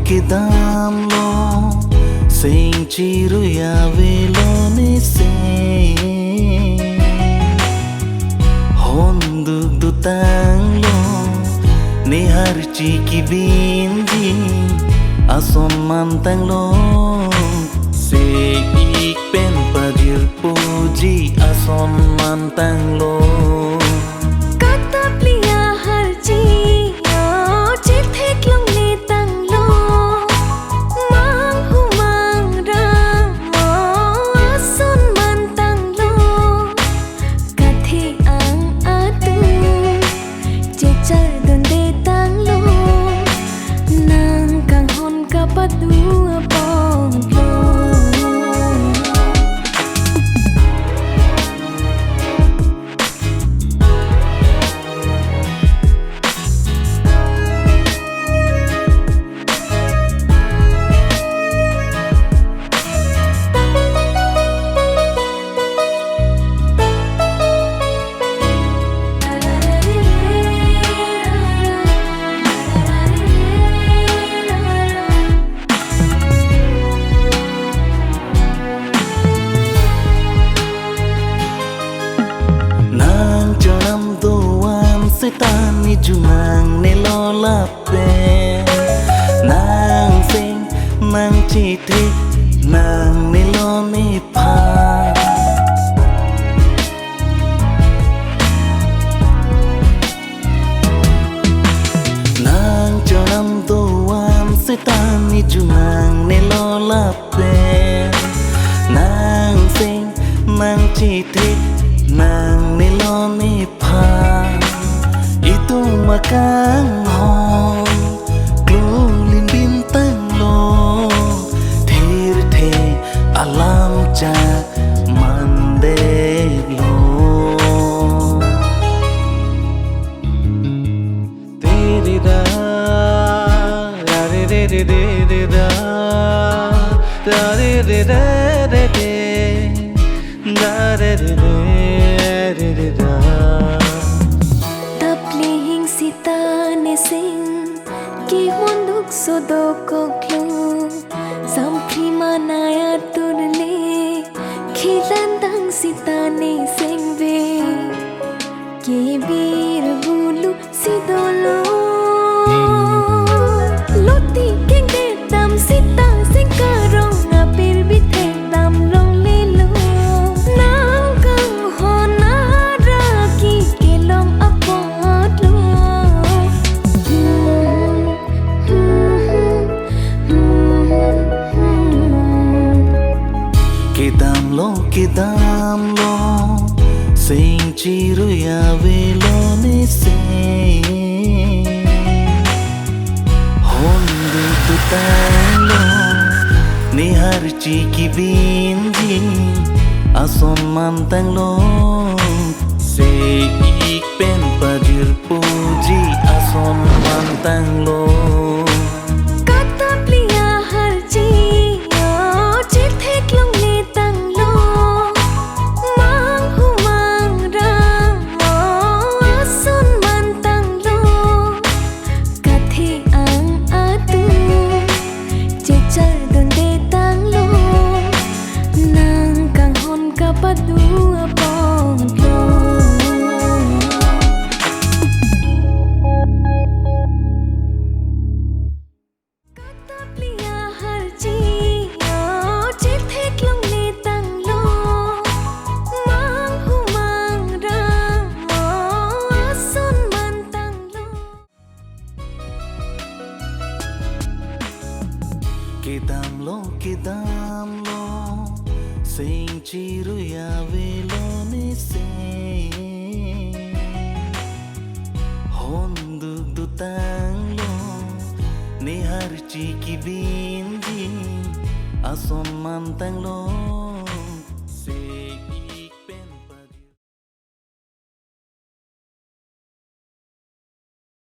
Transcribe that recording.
Kidamlo sing chiru ya velone se hondu dutanglo ni harchi ki bindi ason mantanglo se ik pen pajir puji ason mantanglo Tani junang nilola pe nang sing nang chiti nang niloni pa nang jonam doan setani junang nilola pe nang sing nang chiti nang niloni pa itu makang hong glulin bintang lo thir the alam cha mandek lo teri da re re re re re da re re re re re da re re re re da sing ki monduk sodokoklo sampri manaya turle khilandang sitane singve ke bir bulu sidolo loti kenge dam sita singkarong apir bithe dam long lelo nang kang honara ki kelom apotlo Kidamlo sing chiru ya velone se hondu dutanglo ni harchi ki bindi ason mantanglo se ik pen pajir puji ason mantanglo Kidamlo sing chiru ya velone se hondu dutanglo ni harchi ki bindi son man tang lo